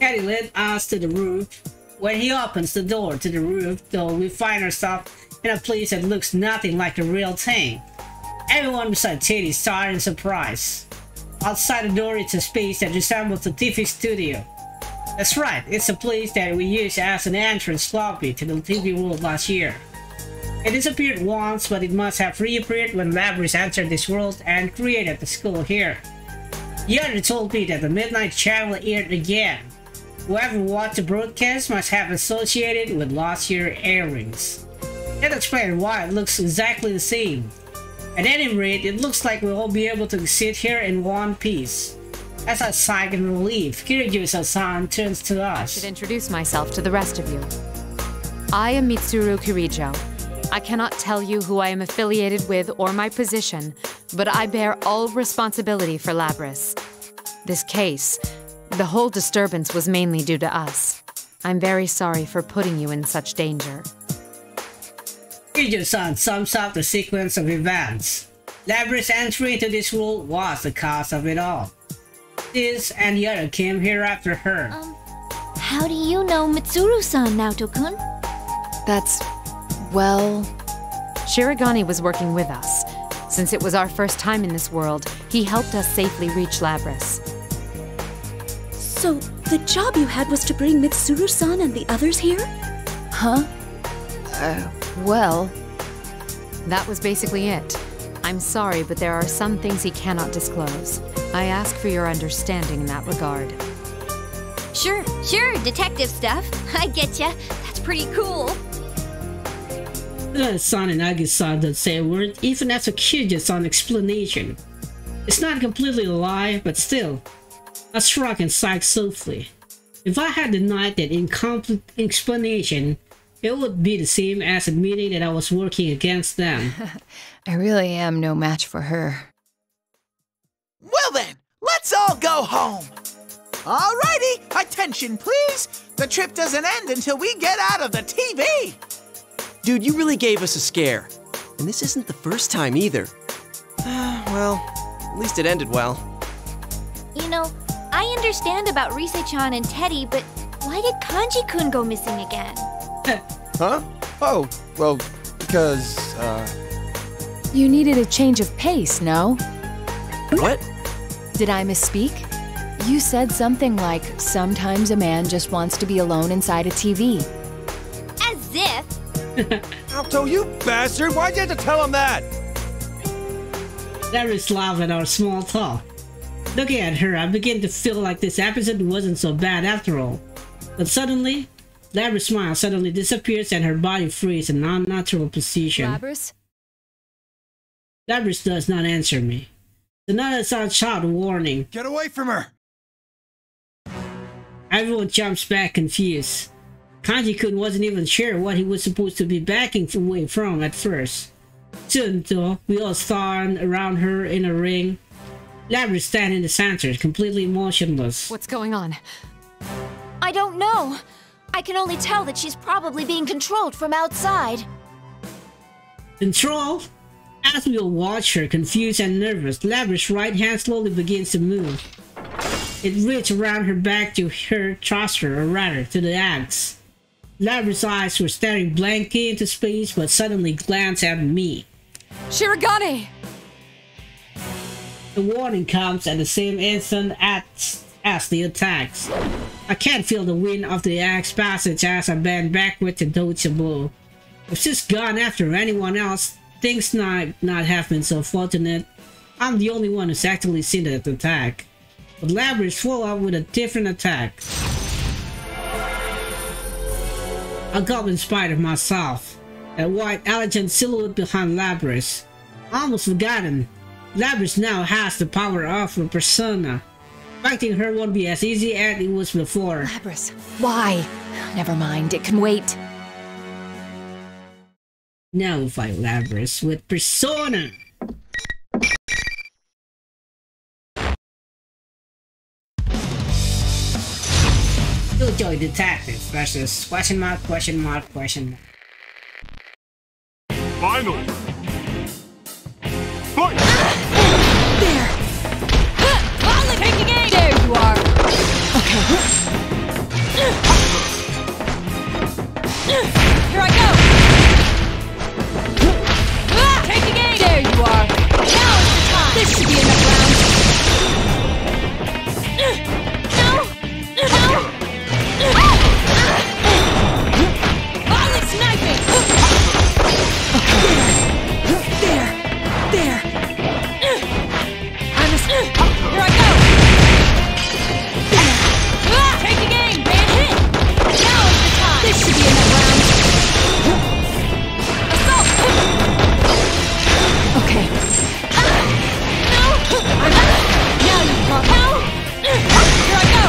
Teddy led us to the roof. When he opens the door to the roof, though, we find ourselves in a place that looks nothing like the real thing. Everyone beside Teddy started in surprise. Outside the door, it's a space that resembles a TV studio. That's right, it's a place that we used as an entrance lobby to the TV world last year. It disappeared once, but it must have reappeared when Labrys entered this world and created the school here. The other told me that the Midnight Channel aired again. Whoever watched the broadcast must have associated with last year's airings. That explains why it looks exactly the same. At any rate, it looks like we'll all be able to sit here in one piece. As a sigh in relief, Kirijo-san turns to us. I should introduce myself to the rest of you. I am Mitsuru Kirijo. I cannot tell you who I am affiliated with or my position, but I bear all responsibility for Labrys. This case, the whole disturbance was mainly due to us. I'm very sorry for putting you in such danger. Kirijo-san sums up the sequence of events. Labrys' entry into this world was the cause of it all. This and the other came here after her. How do you know Mitsuru-san, Naoto-kun? That's... well... Shirogane was working with us. Since it was our first time in this world, he helped us safely reach Labrys. So, the job you had was to bring Mitsuru-san and the others here? Huh? Well... that was basically it. I'm sorry, but there are some things he cannot disclose. I ask for your understanding in that regard. Sure, detective stuff. I getcha. That's pretty cool. San and Agi-san don't say a word even after Kirijo-san's explanation. It's not completely a lie, but still. I shrugged and sighed softly. If I had denied that incomplete explanation, it would be the same as admitting that I was working against them. I really am no match for her. Well then, let's all go home. Alrighty, attention please. The trip doesn't end until we get out of the TV. Dude, you really gave us a scare. And this isn't the first time either. Well, at least it ended well. You know, I understand about Rise-chan and Teddy, but why did Kanji-kun go missing again? Huh? Oh, well, because, You needed a change of pace, no? What? Did I misspeak? You said something like, sometimes a man just wants to be alone inside a TV. As if! Alto, you bastard! Why'd you have to tell him that? Labrys laughed at our small talk. Looking at her, I began to feel like this episode wasn't so bad after all. But suddenly, Labrys' smile suddenly disappears and her body frees in an unnatural position. Labrys? Labrys does not answer me. Another sound shout a warning. Get away from her! Everyone jumps back confused. Kanji-kun wasn't even sure what he was supposed to be backing away from at first. Soon, though, we all stand around her in a ring. Labrys stands in the center, completely motionless. What's going on? I don't know. I can only tell that she's probably being controlled from outside. Control? As we all watch her, confused and nervous, Labrys' right hand slowly begins to move. It reached around her back to her thruster, or rather, to the axe. Labrys' eyes were staring blankly into space, but suddenly glanced at me. Shirogane! The warning comes at the same instant as the attacks. I can't feel the wind of the axe passage as I bend backward to dodge a blow. If she's gone after anyone else, things might not have been so fortunate. I'm the only one who's actually seen that attack. But Labrys followed up with a different attack. I got in spite of myself. That white elegant silhouette behind Labrys. Almost forgotten. Labrys now has the power of her persona. Fighting her won't be as easy as it was before. Labrys, why? Never mind, it can wait. Now we fight Labrys with persona. Killjoy Detective versus question mark. Final. Fight! There! Taking aim! There you are! Okay. Okay. No! Now you pop. Help! Here I go!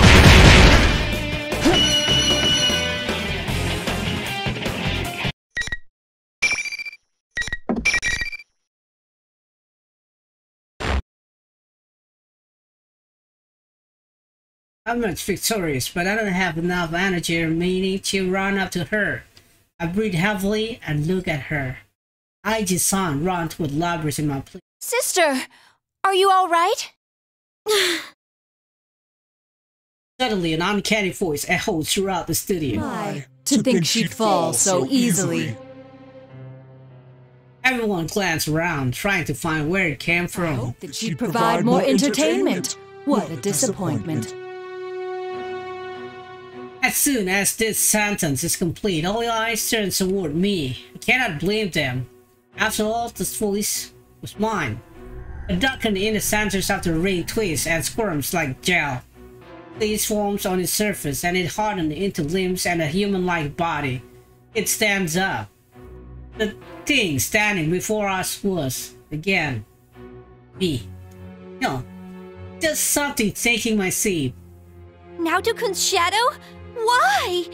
I'm much victorious, but I don't have enough energy or meaning to run up to her. I breathe heavily and look at her. I just saw him run with Labrys in my place. Sister, are you all right? Suddenly, an uncanny voice echoed throughout the studio. Why? To think she'd fall so easily. Everyone glanced around, trying to find where it came I from. hope that she'd provide more entertainment. What a disappointment. As soon as this sentence is complete, all eyes turn toward me. I cannot blame them. After all, this voice was mine. It darkened in the centers of the ring twists and squirms like gel. These forms on its surface and it hardened into limbs and a human-like body. It stands up. The thing standing before us was, again, me. No, just something taking my seat. Naoto-kun's shadow? Why?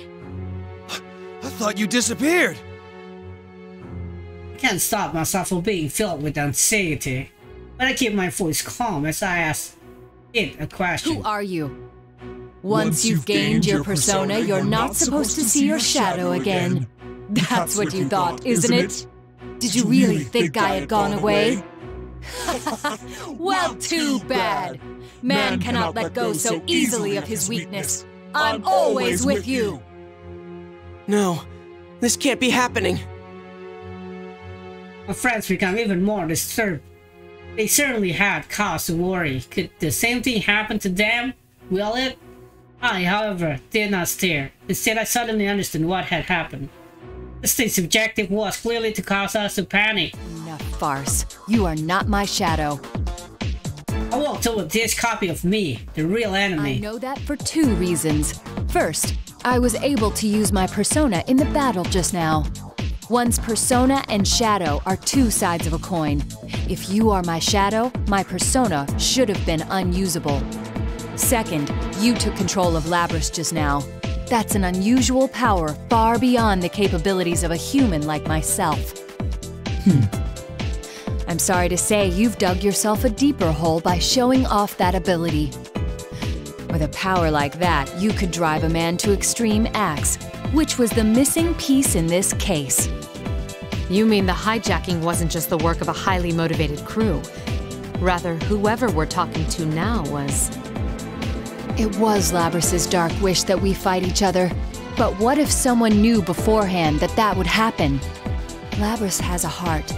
I thought you disappeared. I can't stop myself from being filled with anxiety, but I keep my voice calm as I ask it a question. Who are you? Once you've gained your persona, you're not supposed to see your shadow again. That's what you thought, isn't it? Did you really think I had gone away? Well, too bad. Man cannot let go so easily of his weakness. I'm always with you. No, this can't be happening. My friends become even more disturbed. They certainly had cause to worry. Could the same thing happen to them? Will it? I, however, did not stare. Instead, I suddenly understood what had happened. This thing's objective was clearly to cause us to panic. Enough farce. You are not my shadow. I walked toward this copy of me, the real enemy. I know that for two reasons. First, I was able to use my persona in the battle just now. One's persona and shadow are two sides of a coin. If you are my shadow, my persona should have been unusable. Second, you took control of Labrys just now. That's an unusual power far beyond the capabilities of a human like myself. I'm sorry to say you've dug yourself a deeper hole by showing off that ability. With a power like that, you could drive a man to extreme acts, which was the missing piece in this case. You mean the hijacking wasn't just the work of a highly motivated crew? Rather, whoever we're talking to now was... It was Labrys' dark wish that we fight each other. But what if someone knew beforehand that that would happen? Labrys has a heart,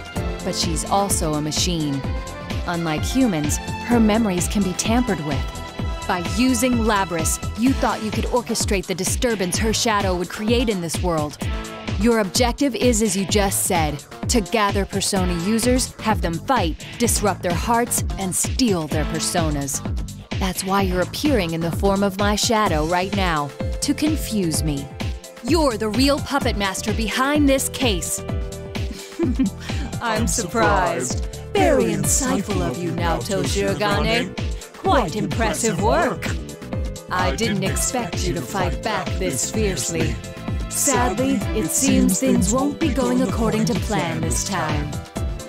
but she's also a machine. Unlike humans, her memories can be tampered with. By using Labrys, you thought you could orchestrate the disturbance her shadow would create in this world. Your objective is, as you just said, to gather persona users, have them fight, disrupt their hearts, and steal their personas. That's why you're appearing in the form of my shadow right now, to confuse me. You're the real puppet master behind this case. I'm surprised. Very insightful of you, Naoto Shirogane. Quite impressive work. I didn't expect you to fight back this fiercely. Sadly, it seems things won't be going according to plan this time.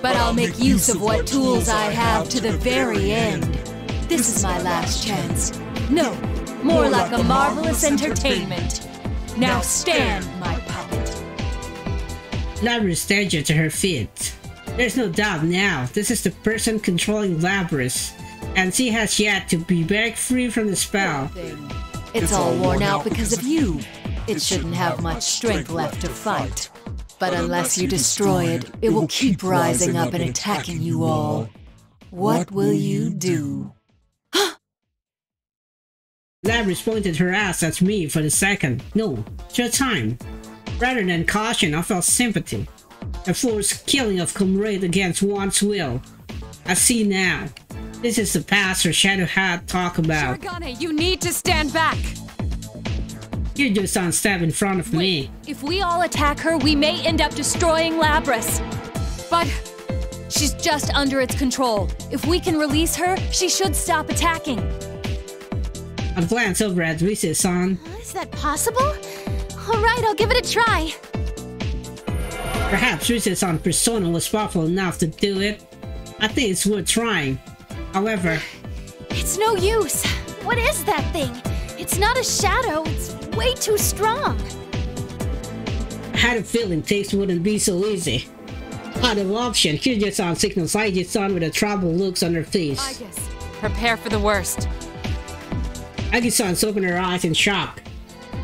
But I'll make use of what tools I have to the very end. This is my last chance. No, more like a marvelous entertainment. Now stand, my puppet. Labrys staggered to her feet. There's no doubt now, this is the person controlling Labrys, and she has yet to be break free from the spell. It's all worn out because of you. It shouldn't have much strength left to fight. But unless you destroy it, it will keep rising up and attacking you all. What will you do? Labrys pointed her ass at me for the second. No, third time. Rather than caution, I felt sympathy. A forced killing of comrade against one's will. I see now. This is the past her shadow had talked about. Shirogane, you need to stand back! You just don't step in front of me. If we all attack her, we may end up destroying Labrys. But She's just under its control. If we can release her, she should stop attacking. I glance over at Rise-san. Is that possible? Alright, I'll give it a try. Perhaps Rise-san's persona was powerful enough to do it. I think it's worth trying. However, It's no use. What is that thing? It's not a shadow. It's way too strong. I had a feeling things wouldn't be so easy. Out of option, Kiryu-san signals Aigi-san with a troubled looks on her face. Aigis, prepare for the worst. Aigi-san's opened her eyes in shock.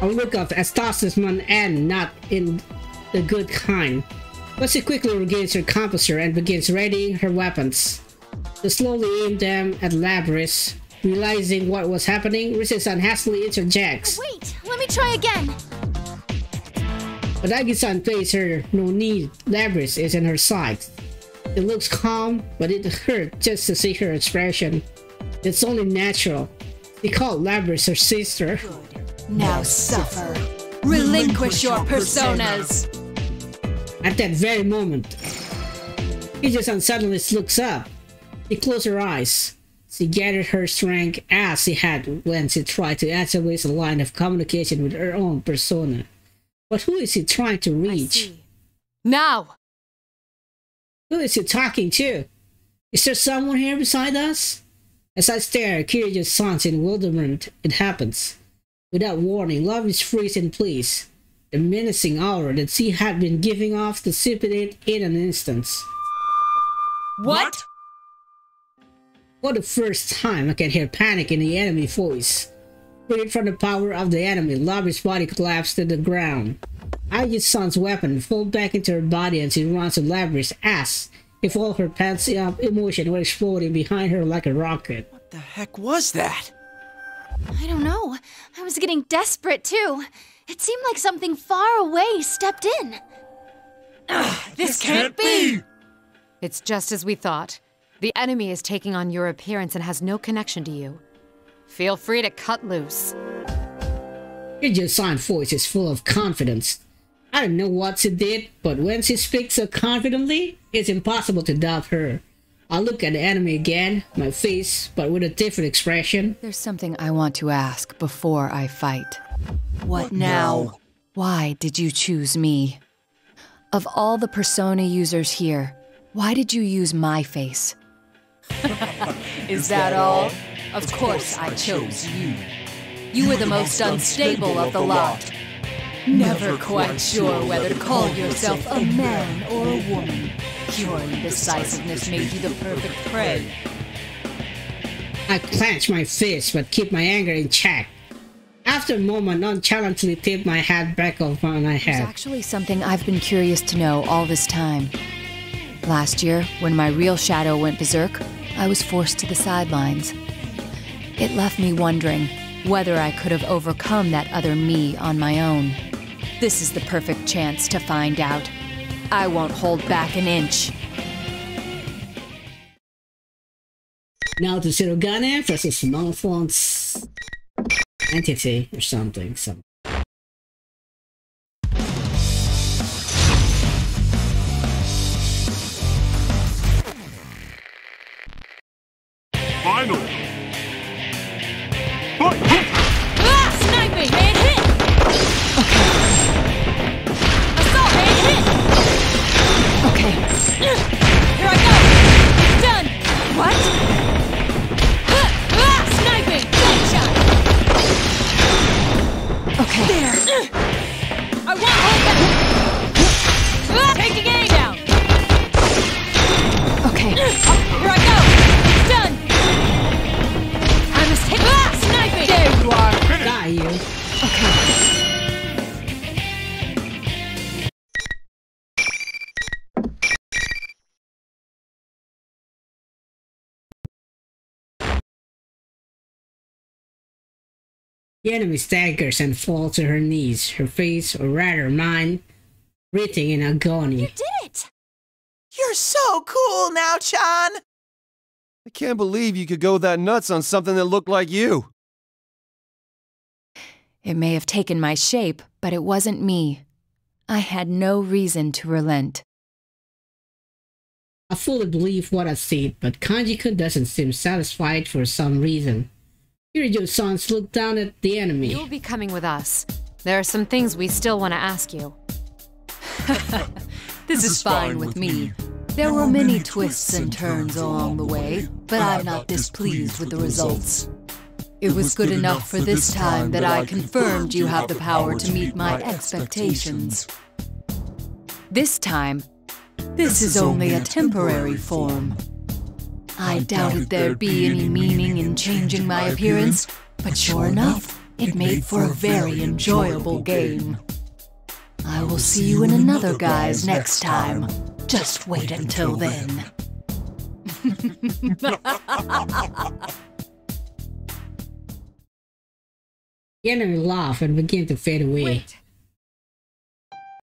A look of astonishment and not in the good kind. But she quickly regains her composure and begins readying her weapons. She slowly aimed them at Labrys. Realizing what was happening, Rise-san hastily interjects. Wait, let me try again. But Aigi-san pays her no need. Labrys is in her sight. It looks calm, but it hurt just to see her expression. It's only natural. She called Labrys her sister. Now suffer. Relinquish your personas. At that very moment, Kiryu-san suddenly looks up. She closed her eyes. She gathered her strength as she had when she tried to establish a line of communication with her own persona. But who is she trying to reach? Now! Who is he talking to? Is there someone here beside us? As I stare, Kiryu-san's in bewilderment. It happens. Without warning, Labrys freeze in place. The menacing aura that she had been giving off dissipated in an instant. What? For the first time, I can hear panic in the enemy voice. Freed from the power of the enemy, Labrys' body collapsed to the ground. Aigi-san's weapon fell back into her body and she runs to Labrys' as if all her pent-up emotion were exploding behind her like a rocket. What the heck was that? I don't know. I was getting desperate too. It seemed like something far away stepped in. This can't be! It's just as we thought. The enemy is taking on your appearance and has no connection to you. Feel free to cut loose. Kiryu-san's voice is full of confidence. I don't know what she did, but when she speaks so confidently, it's impossible to doubt her. I look at the enemy again, my face, but with a different expression. There's something I want to ask before I fight. What now? Why did you choose me? Of all the persona users here, why did you use my face? Is that all? Of course I chose you. You were the most unstable of the lot. Never quite sure whether to call yourself a man or a woman. Your indecisiveness made you the perfect prey. I clench my fist but keep my anger in check. After a moment, nonchalantly tip my hat back over my head. There's actually something I've been curious to know all this time. Last year, when my real shadow went berserk, I was forced to the sidelines. It left me wondering whether I could have overcome that other me on my own. This is the perfect chance to find out. I won't hold back an inch. Naoto Shirogane versus Monophone's entity or something. Final. Sniping! Man hit! Assault! Man hit! Okay. Here I go! It's done! What? Sniping! Headshot! Okay. There! I won't hold back! Taking A down! Okay. Here I go! It's done! I must hit... Sniping! There you are! Got you. Okay. The enemy staggers and falls to her knees, her face, or rather mine, breathing in agony. You did it! You're so cool now, Chan! I can't believe you could go that nuts on something that looked like you. It may have taken my shape, but it wasn't me. I had no reason to relent. I fully believe what I see, but Kanji-kun doesn't seem satisfied for some reason. Kirijo-san looked down at the enemy. You'll be coming with us. There are some things we still want to ask you. This is fine with me. There were many twists and turns along the way, but I'm not displeased with the results. It was good enough for this time that I confirmed you have the power to meet my expectations. This time, This is only a temporary form. I doubted there'd be any meaning in changing my appearance, but sure enough, it made for a very enjoyable game. I will see you in another guise next time. Just wait until then. The enemy laughed and began to fade away. Wait,